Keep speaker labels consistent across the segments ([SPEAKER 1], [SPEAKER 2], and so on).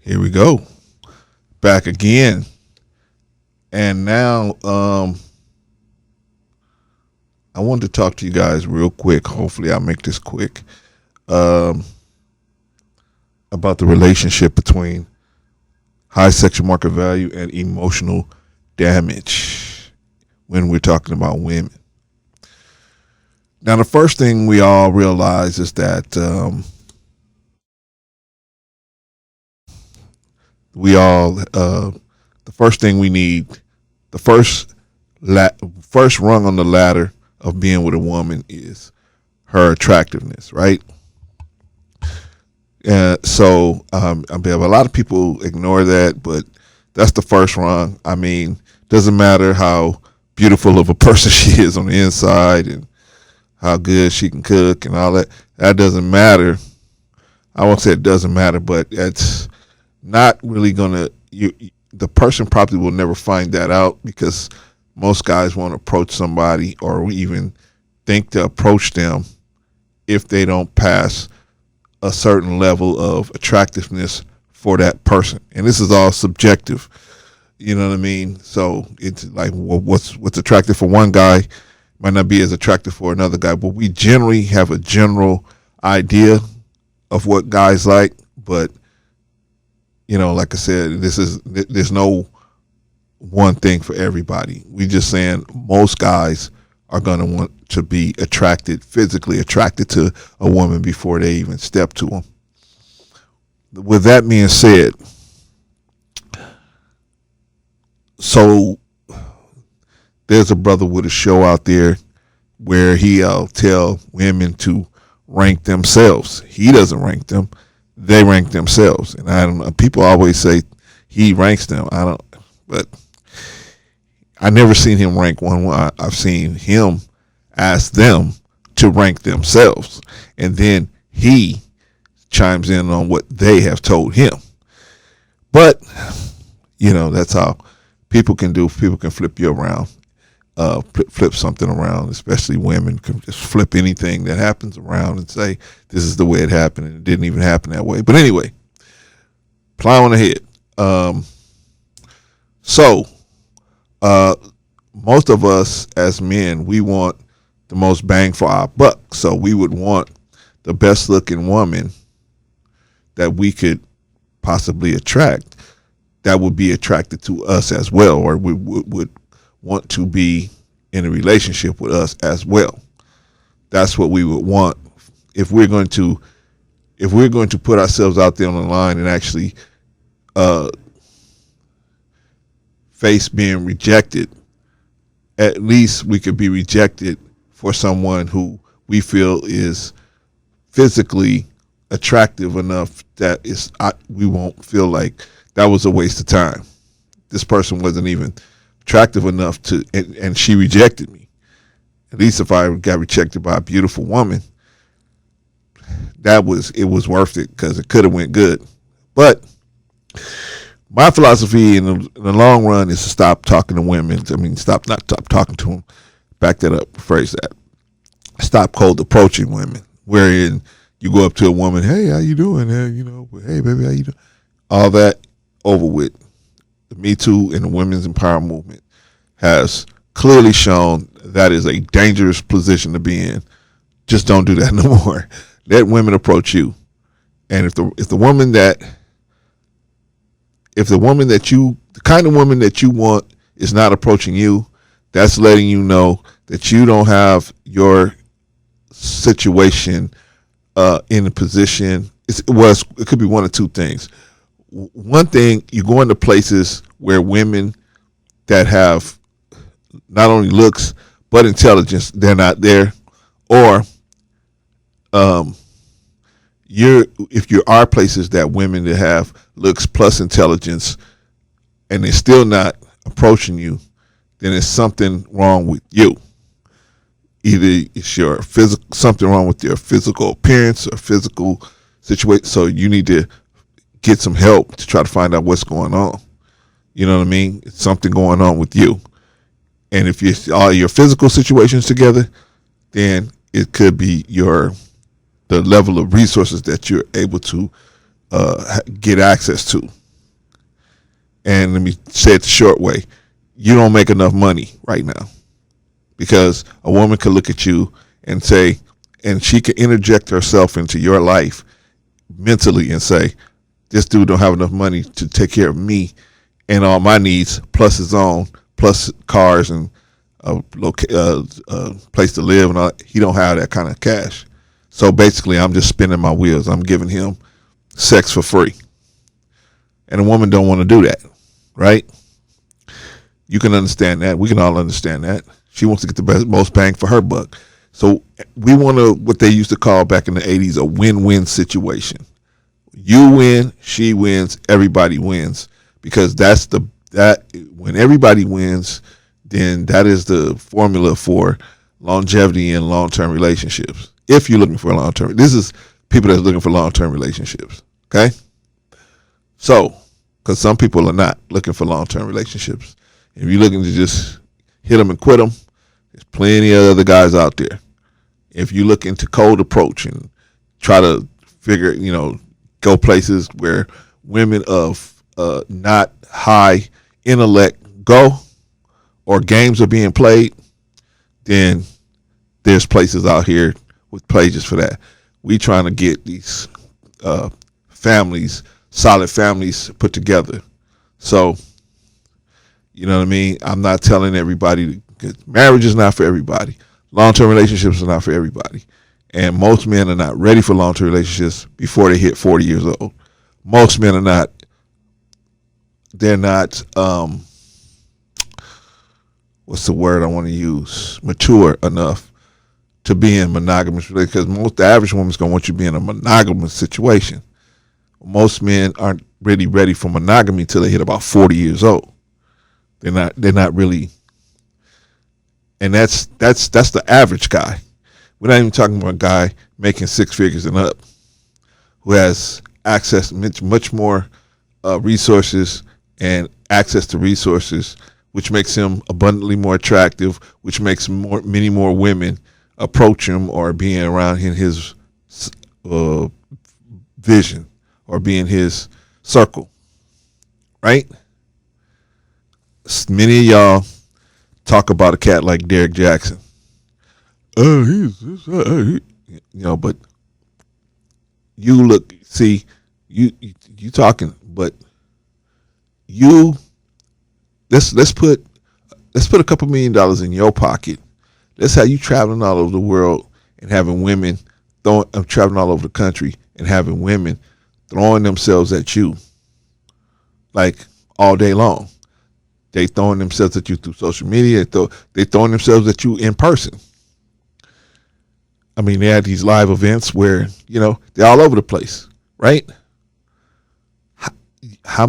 [SPEAKER 1] Here we go. Back again. And now I wanted to talk to you guys real quick. Hopefully I'll make this quick. Um, about the relationship between high sexual market value and emotional damage when we're talking about women. Now, the first thing we all realize is that the first thing we need, the first rung on the ladder of being with a woman is her attractiveness, right? A lot of people ignore that, but that's the first rung. I mean, doesn't matter how beautiful of a person she is on the inside and how good she can cook and all that. That doesn't matter. I won't say it doesn't matter, but it's not really gonna. The person probably will never find that out because most guys won't approach somebody or even think to approach them if they don't pass a certain level of attractiveness for that person. And this is all subjective. You know what I mean? So it's like what's attractive for one guy might not be as attractive for another guy, but we generally have a general idea of what guys like. But like I said, there's no one thing for everybody. We just saying most guys are going to want to be physically attracted to a woman before they even step to them. With that being said, so there's a brother with a show out there where he'll tell women to rank themselves. He doesn't rank them; they rank themselves. And I don't know. People always say he ranks them. I don't, but I never seen him rank one. I've seen him ask them to rank themselves, and then he chimes in on what they have told him. But that's how people can do. People can flip you around, flip something around. Especially women can just flip anything that happens around and say this is the way it happened, and it didn't even happen that way. But anyway, plowing ahead. Most of us as men, we want the most bang for our buck. So we would want the best looking woman that we could possibly attract that would be attracted to us as well, or would want to be in a relationship with us as well. That's what we would want if we're going to put ourselves out there on the line and actually face being rejected. At least we could be rejected for someone who we feel is physically attractive enough that we won't feel like that was a waste of time. This person wasn't even attractive enough and she rejected me. At least if I got rejected by a beautiful woman, it was worth it because it could have went good. But my philosophy in the long run is to stop talking to women. I mean, stop talking to them. Back that up, rephrase that. Stop cold approaching women, wherein you go up to a woman, hey, how you doing? Hey, baby, how you doing? All that over with. The Me Too and the women's empowerment movement has clearly shown that is a dangerous position to be in. Just don't do that no more. Let women approach you. And if the kind of woman that you want is not approaching you, that's letting you know that you don't have your situation in a position. It could be one of two things. One thing, you go into places where women that have not only looks but intelligence, they're not there, or if you are places that women that have looks plus intelligence and they're still not approaching you, then there's something wrong with you. Either it's something wrong with your physical appearance or physical situation. So you need to get some help to try to find out what's going on. You know what I mean? It's something going on with you. And if all your physical situations together, then it could be the level of resources that you're able to get access to. And let me say it the short way: you don't make enough money right now, because a woman could look at you and say, and she can interject herself into your life mentally and say, this dude don't have enough money to take care of me and all my needs, plus his own, plus cars and place to live, and all. He don't have that kind of cash. So basically, I'm just spinning my wheels. I'm giving him sex for free, and a woman don't want to do that, right? You can understand that. We can all understand that. She wants to get the most bang for her buck. So we want what they used to call back in the 80s a win-win situation. You win, she wins, everybody wins, because that when everybody wins, then that is the formula for longevity in long-term relationships. If you're looking for a long-term, this is people that's looking for long-term relationships. Okay, so because some people are not looking for long-term relationships. If you're looking to just hit them and quit them, there's plenty of other guys out there. If you look into cold approach and try to figure, go places where women of not high intellect go, or games are being played, then there's places out here with pages for that. We trying to get these families, solid families put together. So, you know what I mean? I'm not telling everybody, because marriage is not for everybody. Long-term relationships are not for everybody. And most men are not ready for long-term relationships before they hit 40 years old. Most men are not, they're not, what's the word I want to use? Mature enough to be in monogamous relationships. Because the average woman's going to want you to be in a monogamous situation. Most men aren't really ready for monogamy till they hit about 40 years old. They're not really, and that's the average guy. We're not even talking about a guy making six figures and up, who has access to much more resources and access to resources, which makes him abundantly more attractive, which makes many more women approach him or being around in his vision or be in his circle, right? Many of y'all talk about a cat like Derek Jackson. But you you talking, but let's put a couple $1 million in your pocket. Let's have you traveling all over the world and having women traveling all over the country and having women throwing themselves at you like all day long. They throwing themselves at you through social media. They throwing themselves at you in person. I mean, they had these live events where, they're all over the place, right? How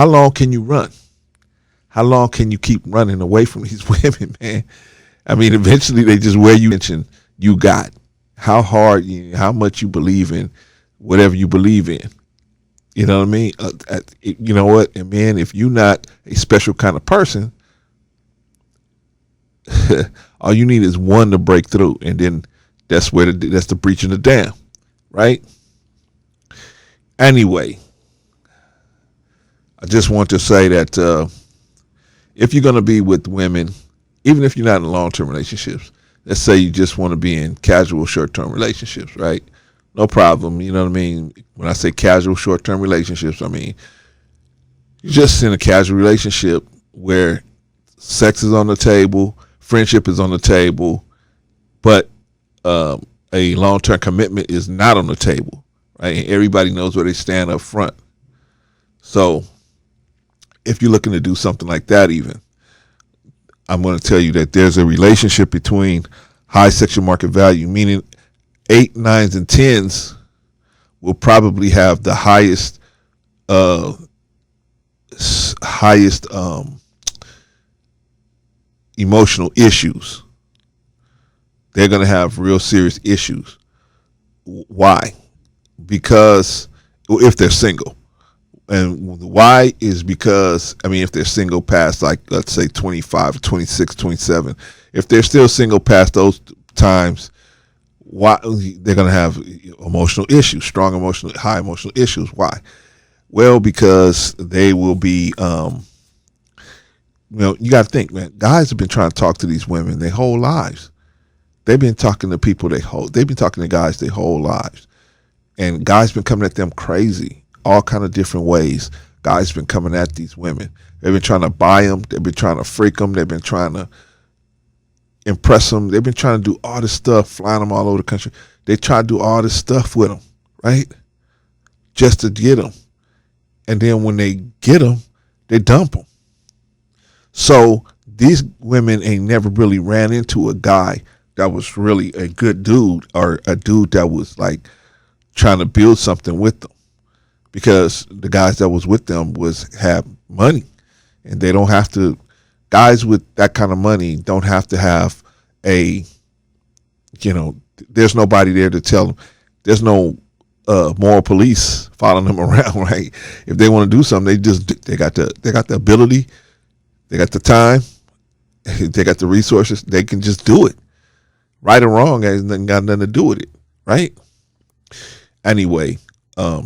[SPEAKER 1] long can you run? How long can you keep running away from these women, man? I mean, eventually they just wear you attention you got. How hard, how much you believe in whatever you believe in. You know what I mean? You know what? And man, if you're not a special kind of person, all you need is one to break through, and then that's the breach in the dam, right? Anyway, I just want to say that if you're going to be with women, even if you're not in long-term relationships, let's say you just want to be in casual short-term relationships, right? No problem. You know what I mean? When I say casual short-term relationships, I mean, you're just in a casual relationship where sex is on the table, friendship is on the table, but a long-term commitment is not on the table, right? And everybody knows where they stand up front. So if you're looking to do something like that, even, I'm going to tell you that there's a relationship between high sexual market value, meaning 8, 9s, and 10s will probably have the highest emotional issues. They're going to have real serious issues. Why? Because if they're single. And why is because, if they're single past, like, let's say 25, 26, 27, if they're still single past those times, Why they're going to have emotional issues, strong emotional, high emotional issues? Why? Well, because they will be, you got to think, man. Guys have been trying to talk to these women their whole lives. They've been talking to people they've been talking to guys their whole lives, and guys been coming at them crazy, all kind of different ways. Guys been coming at these women. They've been trying to buy them. They've been trying to freak them. They've been trying to impress them. They've been trying to do all this stuff, flying them all over the country. They try to do all this stuff with them, right? Just to get them. And then when they get them, they dump them. So these women ain't never really ran into a guy that was really a good dude, or a dude that was like trying to build something with them, because the guys that was with them have money, and they don't have to. Guys with that kind of money don't have to have a, there's nobody there to tell them. There's no moral police following them around, right? If they want to do something, they got the ability, they got the time, they got the resources. They can just do it. Right or wrong has got nothing to do with it, right? Anyway,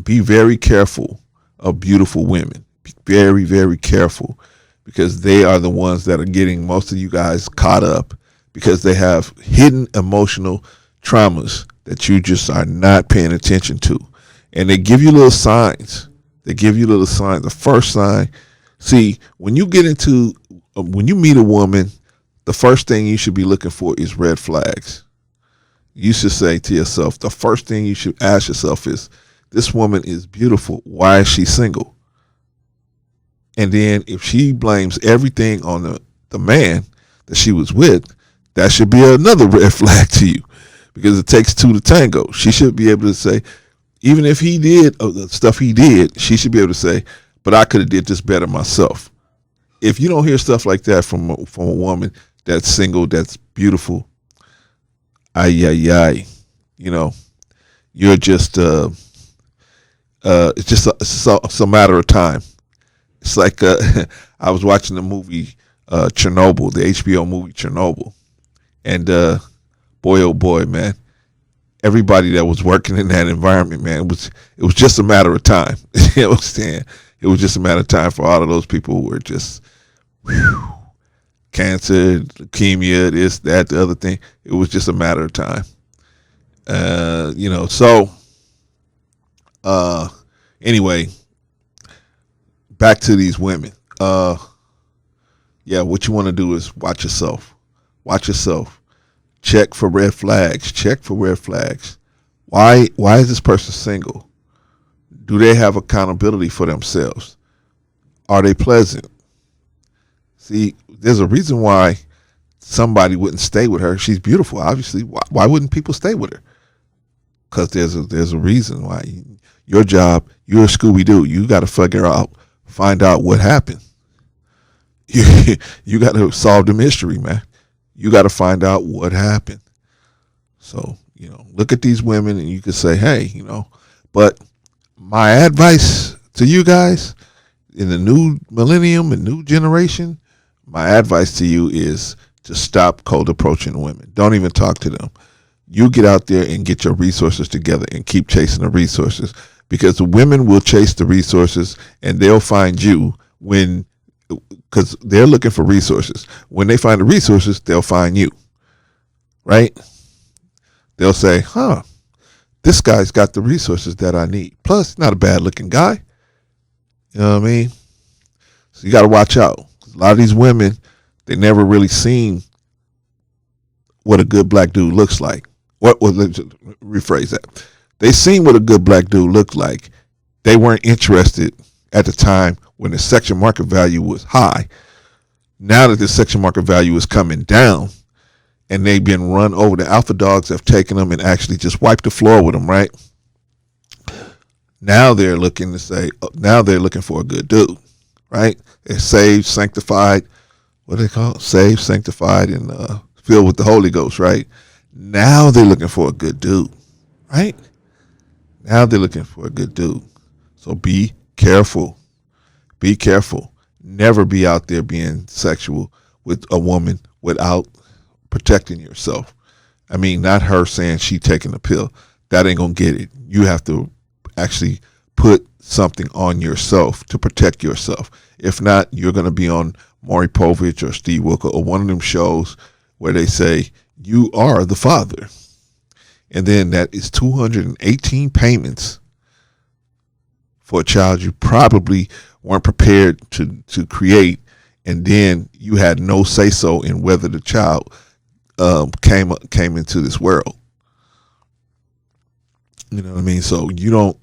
[SPEAKER 1] be very careful of beautiful women. Be very, very careful, because they are the ones that are getting most of you guys caught up, because they have hidden emotional traumas that you just are not paying attention to. And they give you little signs. The first sign, see, when you meet a woman, the first thing you should be looking for is red flags. You should say to yourself, the first thing you should ask yourself is, this woman is beautiful. Why is she single? And then if she blames everything on the man that she was with, that should be another red flag to you, because it takes two to tango. She should be able to say, even if he did the stuff he did, she should be able to say, but I could have did this better myself. If you don't hear stuff like that from a woman that's single, that's beautiful, you're just it's a matter of time. It's like I was watching the movie Chernobyl, the HBO movie Chernobyl, and boy, oh boy, man, everybody that was working in that environment, man, it was just a matter of time. You know what I'm saying? It was just a matter of time for all of those people who were just cancer, leukemia, this, that, the other thing. It was just a matter of time. Anyway, back to these women. What you want to do is watch yourself. Watch yourself. Check for red flags. Why is this person single? Do they have accountability for themselves? Are they pleasant? See, there's a reason why somebody wouldn't stay with her. She's beautiful, obviously. Why wouldn't people stay with her? Because there's a reason why. Your job, you're a Scooby-Doo. You got to find out what happened. You got to solve the mystery, man. You got to find out what happened. So, look at these women and you can say, hey, but my advice to you guys in the new millennium and new generation, my advice to you is to stop cold approaching women. Don't even talk to them. You get out there and get your resources together and keep chasing the resources, because the women will chase the resources and they'll find you because they're looking for resources. When they find the resources, they'll find you, right? They'll say, this guy's got the resources that I need. Plus, not a bad looking guy. You know what I mean? So you got to watch out. A lot of these women, they never really seen what a good black dude looks like. Rephrase that. They seen what a good black dude looked like. They weren't interested at the time when the section market value was high. Now that the section market value is coming down and they've been run over, the alpha dogs have taken them and actually just wiped the floor with them, right? Now they're looking for a good dude, right? They're saved, sanctified, what do they call it? Saved, sanctified, and filled with the Holy Ghost, right? Now they're looking for a good dude, right? Now they're looking for a good dude. So be careful. Be careful. Never be out there being sexual with a woman without protecting yourself. I mean, not her saying she taking a pill. That ain't gonna get it. You have to actually put something on yourself to protect yourself. If not, you're gonna be on Maury Povich or Steve Wilkos or one of them shows where they say you are the father, and then that is 218 payments for a child you probably weren't prepared to create, and then you had no say so in whether the child came into this world. You know what I mean? So you don't.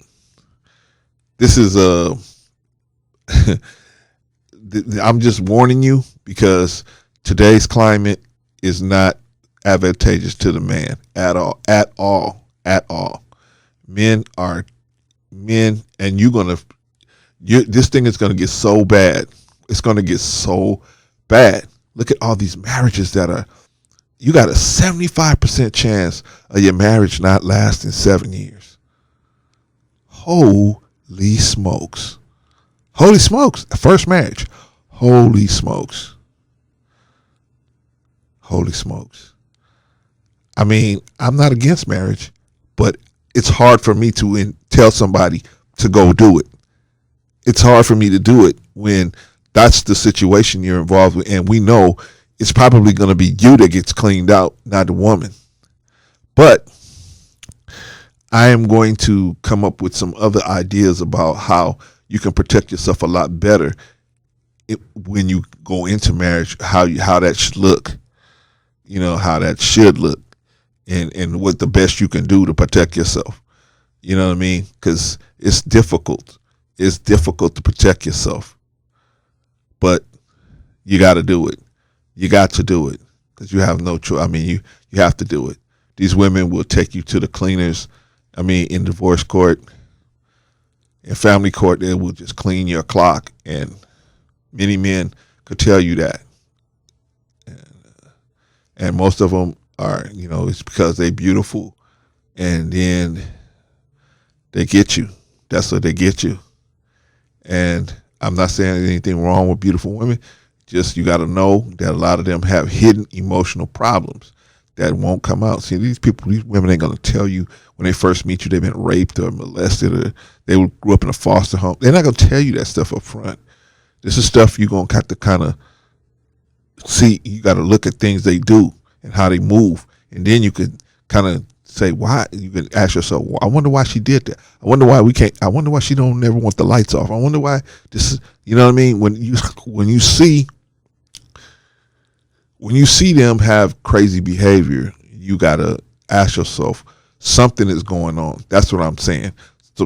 [SPEAKER 1] This is a. I'm just warning you because today's climate is not advantageous to the man at all, at all, at all. Men are men, and this thing is gonna get so bad. It's gonna get so bad. Look at all these marriages that are. You got a 75% chance of your marriage not lasting 7 years. Holy smokes. Holy smokes. First marriage. Holy smokes. Holy smokes. I mean, I'm not against marriage, but it's hard for me to tell somebody to go do it. It's hard for me to do it when that's the situation you're involved with, and we know it's probably going to be you that gets cleaned out, not the woman. But I am going to come up with some other ideas about how you can protect yourself a lot better when you go into marriage, how that should look, how that should look, and what the best you can do to protect yourself. You know what I mean? Because it's difficult. It's difficult to protect yourself, but you got to do it. You got to do it because you have no choice. I mean, you have to do it. These women will take you to the cleaners. I mean, in divorce court, in family court, they will just clean your clock, and many men could tell you that. And most of them are, it's because they're beautiful, and then they get you. That's what they get you. And I'm not saying there's anything wrong with beautiful women. Just you got to know that a lot of them have hidden emotional problems that won't come out. See, these women ain't going to tell you when they first meet you they've been raped or molested or they grew up in a foster home. They're not going to tell you that stuff up front. This is stuff you're going to have to kind of see. You got to look at things they do and how they move. And then you can kind of say why. You can ask yourself, well, I wonder why she did that. I wonder why we can't. I wonder why she don't never want the lights off. I wonder why this is, you know what I mean? When you see them have crazy behavior, you got to ask yourself, something is going on. That's what I'm saying.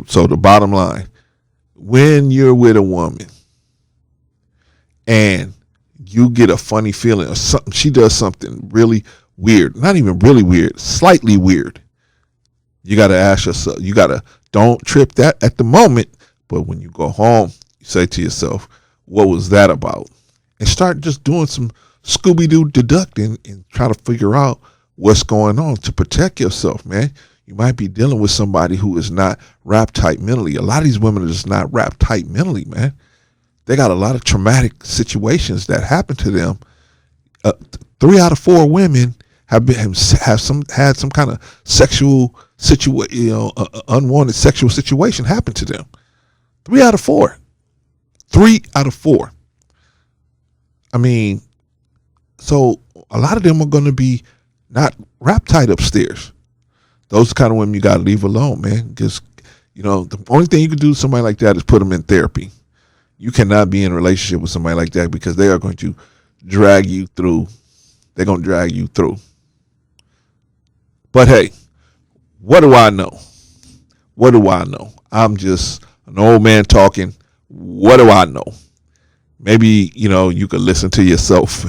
[SPEAKER 1] So the bottom line, when you're with a woman and you get a funny feeling or something, she does something really weird, not even really weird, slightly weird, you got to ask yourself, don't trip that at the moment, but when you go home, you say to yourself, what was that about? And start just doing some Scooby-Doo deducting and try to figure out what's going on to protect yourself, man. You might be dealing with somebody who is not wrapped tight mentally. A lot of these women are just not wrapped tight mentally, man. They got a lot of traumatic situations that happen to them. 3 out of 4 women had some kind of sexual unwanted sexual situation happen to them. 3 out of 4. 3 out of 4. I mean, so a lot of them are going to be not wrapped tight upstairs. Those kind of women you got to leave alone, man. Just, the only thing you can do to somebody like that is put them in therapy. You cannot be in a relationship with somebody like that because they are going to drag you through. They're going to drag you through. But hey, what do I know? What do I know? I'm just an old man talking. What do I know? Maybe, you could listen to yourself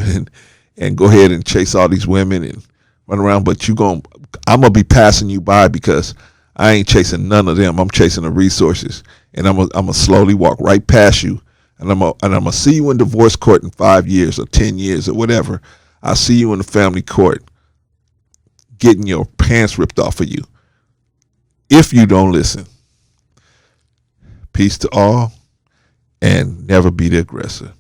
[SPEAKER 1] and go ahead and chase all these women and run around, but I'm going to be passing you by because I ain't chasing none of them. I'm chasing the resources, and I'm going to slowly walk right past you, and I'm going to see you in divorce court in 5 years or 10 years or whatever. I'll see you in the family court getting your pants ripped off of you if you don't listen. Peace to all, and never be the aggressor.